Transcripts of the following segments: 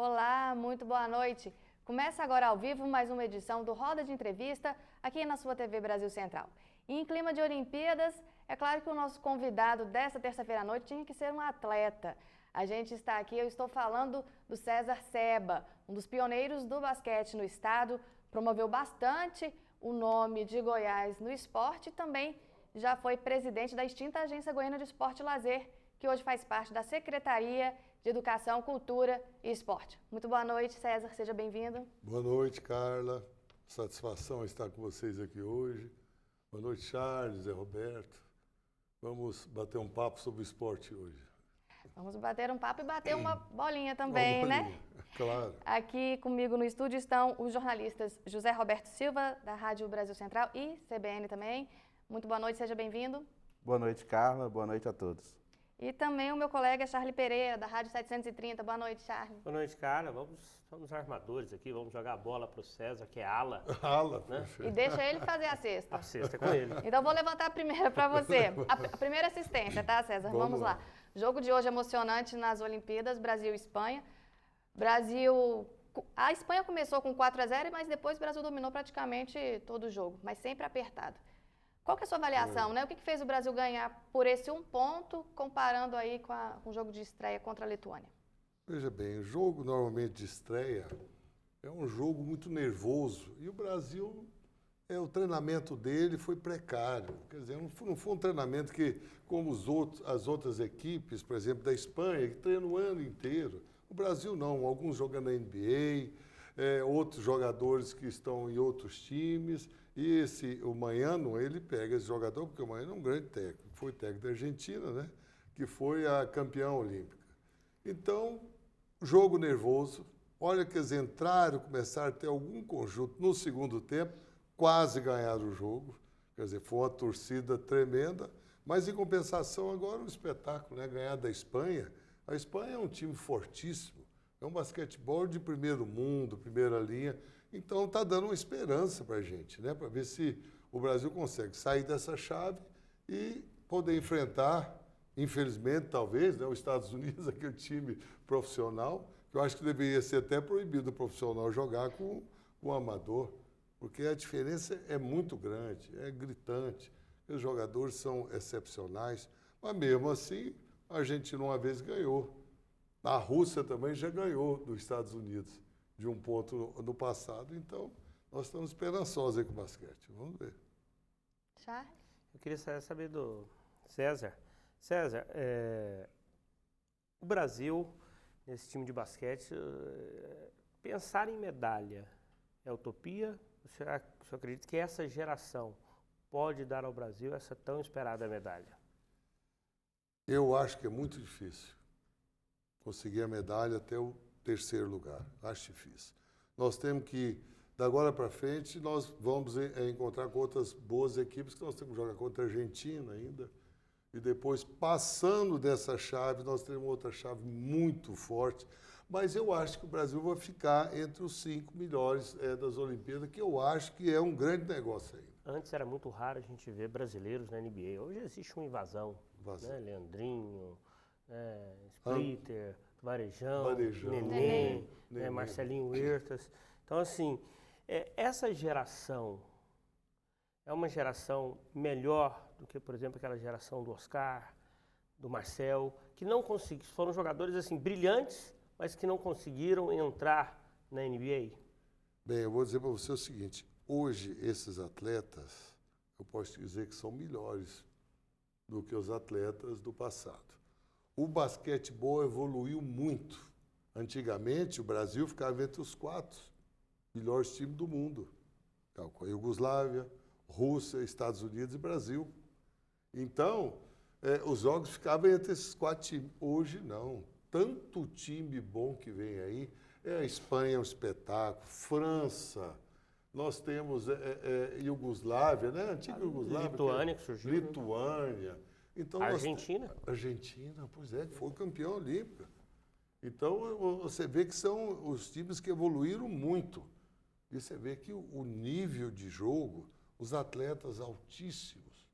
Olá, muito boa noite. Começa agora ao vivo mais uma edição do Roda de Entrevista aqui na sua TV Brasil Central. E em clima de Olimpíadas, é claro que o nosso convidado desta terça-feira à noite tinha que ser um atleta. A gente está aqui, eu estou falando do César Seba, um dos pioneiros do basquete no estado, promoveu bastante o nome de Goiás no esporte e também já foi presidente da extinta Agência Goiana de Esporte e Lazer, que hoje faz parte da Secretaria de Educação, Cultura e Esporte. Muito boa noite, César, seja bem-vindo. Boa noite, Carla. Satisfação estar com vocês aqui hoje. Boa noite, Charles, Zé Roberto. Vamos bater um papo sobre o esporte hoje. Vamos bater um papo e bater uma bolinha também, uma bolinha, né? Claro. Aqui comigo no estúdio estão os jornalistas José Roberto Silva, da Rádio Brasil Central e CBN também. Muito boa noite, seja bem-vindo. Boa noite, Carla. Boa noite a todos. E também o meu colega Charlie Pereira, da Rádio 730. Boa noite, Charlie. Boa noite, Carla. Vamos armadores aqui, vamos jogar a bola para o César, que é ala. Ala, né? E deixa ele fazer a cesta. A cesta é com ele. Então vou levantar a primeira para você. A primeira assistência, tá, César? Vamos lá. Jogo de hoje emocionante nas Olimpíadas, Brasil e Espanha. A Espanha começou com 4-0, mas depois o Brasil dominou praticamente todo o jogo, mas sempre apertado. Qual que é a sua avaliação, né? O que fez o Brasil ganhar por esse um ponto, comparando aí com o jogo de estreia contra a Lituânia? Veja bem, o jogo normalmente de estreia é um jogo muito nervoso e o Brasil, o treinamento dele foi precário. Quer dizer, não foi um treinamento que, como as outras equipes, por exemplo, da Espanha, que treinam o ano inteiro. O Brasil não, alguns jogando na NBA, outros jogadores que estão em outros times. E o Manhano, ele pega esse jogador, porque o Manhano é um grande técnico, foi técnico da Argentina, né? Que foi a campeã olímpica. Então, jogo nervoso, olha que eles entraram, começaram a ter algum conjunto no segundo tempo, quase ganharam o jogo, quer dizer, foi uma torcida tremenda, mas em compensação agora um espetáculo, né? Ganhar da Espanha. A Espanha é um time fortíssimo, é um basquetebol de primeiro mundo, primeira linha. Então está dando uma esperança para a gente, né? Para ver se o Brasil consegue sair dessa chave e poder enfrentar, infelizmente, talvez, né, os Estados Unidos, aquele time profissional, que eu acho que deveria ser até proibido o profissional jogar com o amador, porque a diferença é muito grande, é gritante. Os jogadores são excepcionais, mas mesmo assim a Argentina uma vez ganhou. A Rússia também já ganhou dos Estados Unidos de um ponto no passado, então nós estamos esperançosos aí com o basquete. Vamos ver. Charles? Eu queria saber do César. César, o Brasil, nesse time de basquete, pensar em medalha é utopia? O senhor acredita que essa geração pode dar ao Brasil essa tão esperada medalha? Eu acho que é muito difícil conseguir a medalha até o terceiro lugar. Acho difícil. Nós temos que, da agora para frente, nós vamos encontrar com outras boas equipes, que nós temos que jogar contra a Argentina ainda. E depois, passando dessa chave, nós teremos outra chave muito forte. Mas eu acho que o Brasil vai ficar entre os 5 melhores das Olimpíadas, que eu acho que é um grande negócio ainda. Antes era muito raro a gente ver brasileiros na NBA. Hoje existe uma invasão. Né? Leandrinho, Splitter, Varejão, Neném, Marcelinho Huertas. Então, assim, essa geração é uma geração melhor do que, por exemplo, aquela geração do Oscar, do Marcel, que não conseguiram, foram jogadores assim brilhantes, mas que não conseguiram entrar na NBA? Bem, eu vou dizer para você o seguinte, hoje esses atletas, eu posso dizer que são melhores do que os atletas do passado. O basquetebol evoluiu muito. Antigamente, o Brasil ficava entre os 4 melhores times do mundo. Com a Iugoslávia, Rússia, Estados Unidos e Brasil. Então, os jogos ficavam entre esses 4 times. Hoje, não. Tanto time bom que vem aí. A Espanha é um espetáculo. França. Nós temos Iugoslávia, né? Antiga Iugoslávia. Lituânia que surgiu. Lituânia. Então, Argentina? Argentina, pois é, que foi campeã olímpica. Então, você vê que são os times que evoluíram muito. E você vê que o nível de jogo, os atletas altíssimos,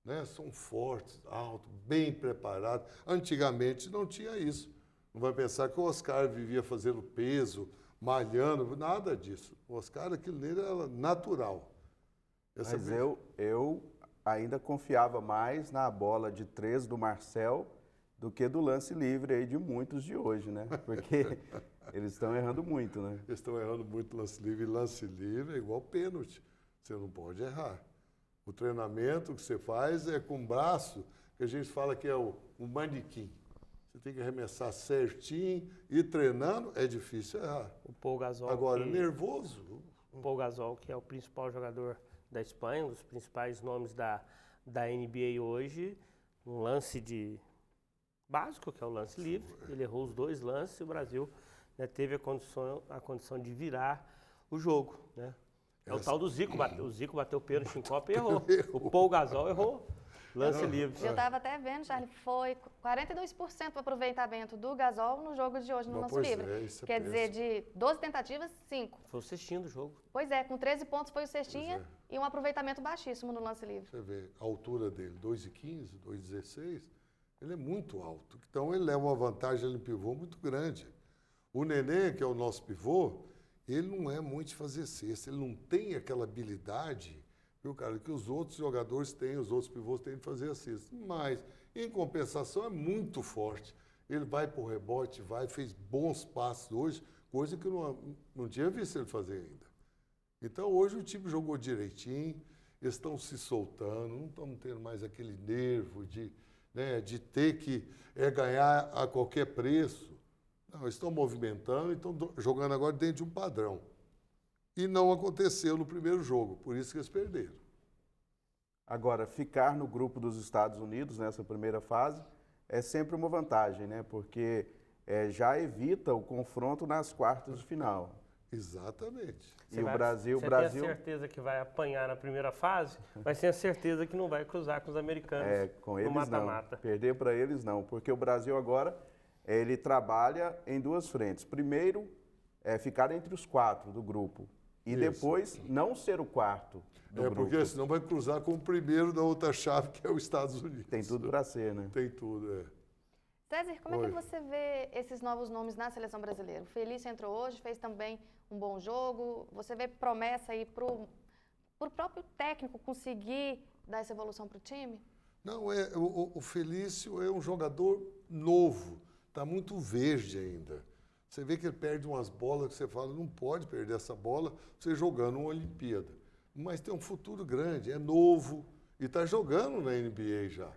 né, são fortes, altos, bem preparados. Antigamente não tinha isso. Não vai pensar que o Oscar vivia fazendo peso, malhando, nada disso. O Oscar, aquilo nele era natural. Mas eu ainda confiava mais na bola de 3 do Marcel do que do lance livre aí de muitos de hoje, né? Porque eles estão errando muito, né? Eles estão errando muito lance livre. E lance livre é igual pênalti. Você não pode errar. O treinamento que você faz é com o braço, que a gente fala que é o manequim. Você tem que arremessar certinho e treinando, é difícil errar. O Pau Gasol. Agora, nervoso. O Pau Gasol, que é o principal jogador da Espanha, um dos principais nomes da NBA hoje, um lance básico, que é o lance livre. Ele errou os 2 lances e o Brasil, né, teve a condição de virar o jogo, né? É o tal do Zico. O Zico bateu o pênalti em Copa e errou. O Pau Gasol errou. Lance livre. Eu estava até vendo, Charlie, foi 42% o aproveitamento do Gasol no jogo de hoje no lance livre. Isso Quer dizer, de 12 tentativas, 5. Foi o cestinho do jogo. Pois é, com 13 pontos foi o cestinha e um aproveitamento baixíssimo no lance livre. Você vê a altura dele, 2,15, 2,16, ele é muito alto. Então ele leva uma vantagem no pivô muito grande. O Nenê, que é o nosso pivô, ele não é muito de fazer cesta, ele não tem aquela habilidade, viu, cara, que os outros jogadores têm, os outros pivôs têm de fazer a cesta. Mas, em compensação, é muito forte. Ele vai para o rebote, fez bons passes hoje, coisa que eu não tinha visto ele fazer ainda. Então, hoje o time jogou direitinho, eles estão se soltando, não estão tendo mais aquele nervo de ter que ganhar a qualquer preço. Não, eles estão movimentando e estão jogando agora dentro de um padrão. E não aconteceu no primeiro jogo, por isso que eles perderam. Agora, ficar no grupo dos Estados Unidos nessa primeira fase é sempre uma vantagem, né? Porque já evita o confronto nas quartas de final. Exatamente. E o Brasil... Você tem a certeza que vai apanhar na primeira fase, mas tem a certeza que não vai cruzar com os americanos com eles no mata-mata. Não. Perder para eles não, porque o Brasil agora ele trabalha em 2 frentes. Primeiro, ficar entre os 4 do grupo. E depois, não ser o 4 do grupo. Porque senão vai cruzar com o primeiro da outra chave, que é os Estados Unidos. Tem tudo para ser, né? Tem tudo, César, como é que você vê esses novos nomes na seleção brasileira? O Felício entrou hoje, fez também um bom jogo. Você vê promessa aí para o próprio técnico conseguir dar essa evolução para o time? Não, o Felício é um jogador novo, está muito verde ainda. Você vê que ele perde umas bolas que você fala, não pode perder essa bola, você jogando uma Olimpíada. Mas tem um futuro grande, é novo e está jogando na NBA já.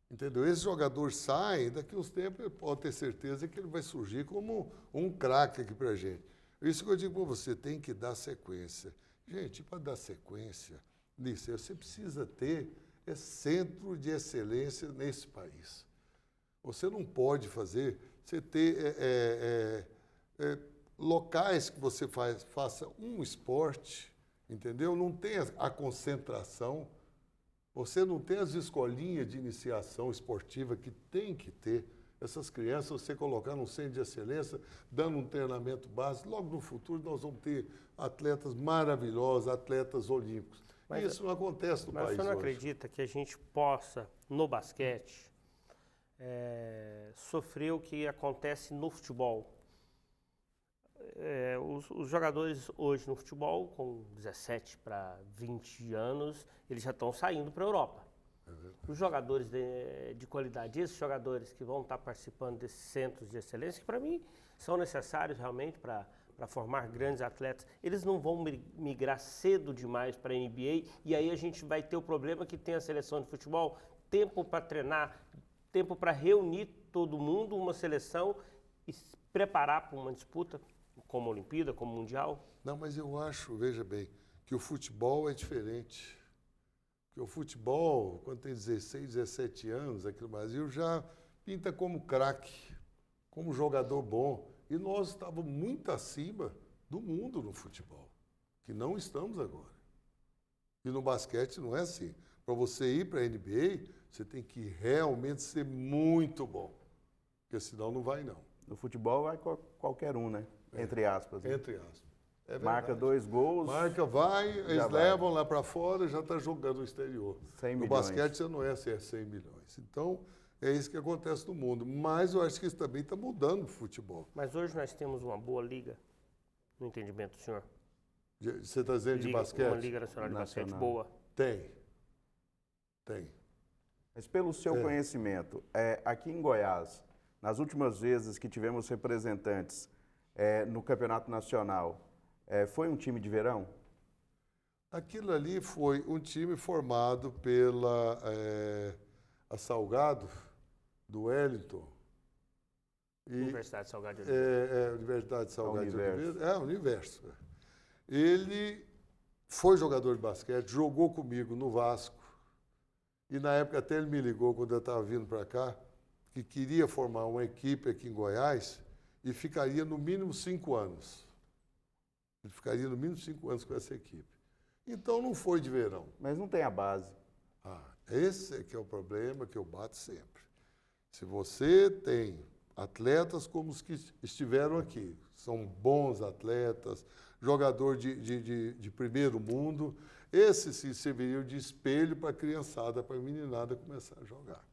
Entendeu? Esse jogador sai, daqui a uns tempos ele pode ter certeza que ele vai surgir como um craque aqui pra gente. Isso que eu digo para você, tem que dar sequência. Gente, para dar sequência, nisso, você precisa ter centro de excelência nesse país. Você não pode fazer, você ter locais que você faça um esporte, entendeu? Não tem a concentração. Você não tem as escolinhas de iniciação esportiva que tem que ter. Essas crianças, você colocar num centro de excelência, dando um treinamento básico, logo no futuro nós vamos ter atletas maravilhosos, atletas olímpicos. E isso não acontece no país hoje. Mas você não acredita que a gente possa, no basquete, sofrer o que acontece no futebol? Os jogadores hoje no futebol, com 17 para 20 anos, eles já estão saindo para a Europa. Os jogadores de qualidade, esses jogadores que vão estar participando desses centros de excelência, que para mim são necessários realmente para formar grandes atletas, eles não vão migrar cedo demais para a NBA e aí a gente vai ter o problema que tem a seleção de futebol, tempo para treinar, tempo para reunir todo mundo, uma seleção e se preparar para uma disputa como a Olimpíada, como o Mundial? Não, mas eu acho, veja bem, que o futebol é diferente. Porque o futebol, quando tem 16, 17 anos aqui no Brasil, já pinta como craque, como jogador bom. E nós estávamos muito acima do mundo no futebol, que não estamos agora. E no basquete não é assim. Para você ir para a NBA, você tem que realmente ser muito bom, porque senão não vai não. No futebol vai qualquer um, né? Entre aspas. Né? Entre aspas. É marca 2 gols. Marca, eles levam lá para fora, já está jogando no exterior. 100 no milhões. basquete você não é 100 milhões. Então, É isso que acontece no mundo. Mas eu acho que isso também está mudando o futebol. Mas hoje nós temos uma boa liga, no entendimento do senhor? Você está dizendo de basquete? Uma Liga Nacional de Basquete boa? Tem. Tem. Mas pelo seu conhecimento, aqui em Goiás, nas últimas vezes que tivemos representantes no Campeonato Nacional, foi um time de verão? Aquilo ali foi um time formado pela a Salgado, do Wellington. Universidade de Salgado de Oliveira. Universidade de Salgado de Universo. Oliveira. Universo. Ele foi jogador de basquete, jogou comigo no Vasco. E na época até ele me ligou, quando eu estava vindo para cá, que queria formar uma equipe aqui em Goiás e ficaria no mínimo 5 anos. Ele ficaria no mínimo 5 anos com essa equipe. Então não foi de verão. Mas não tem a base. Esse é que é o problema que eu bato sempre. Se você tem atletas como os que estiveram aqui, são bons atletas, jogador de primeiro mundo, esses sim serviriam de espelho para a criançada, para a meninada começar a jogar.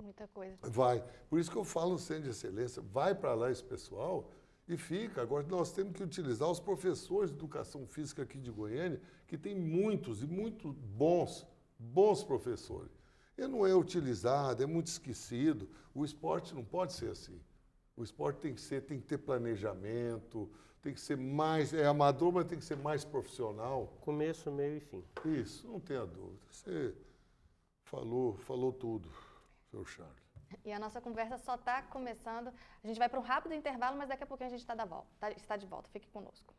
Muita coisa. Vai. Por isso que eu falo no Centro de Excelência, vai para lá esse pessoal e fica. Agora nós temos que utilizar os professores de educação física aqui de Goiânia, que tem muitos e muito bons professores. Ele não é utilizado, é muito esquecido. O esporte não pode ser assim. O esporte tem que ter planejamento, tem que ser mais, amador, mas tem que ser mais profissional. Começo, meio e fim. Isso, não tenha dúvida. Você falou tudo, senhor Charles. E a nossa conversa só está começando. A gente vai para um rápido intervalo, mas daqui a pouquinho a gente está de volta. Fique conosco.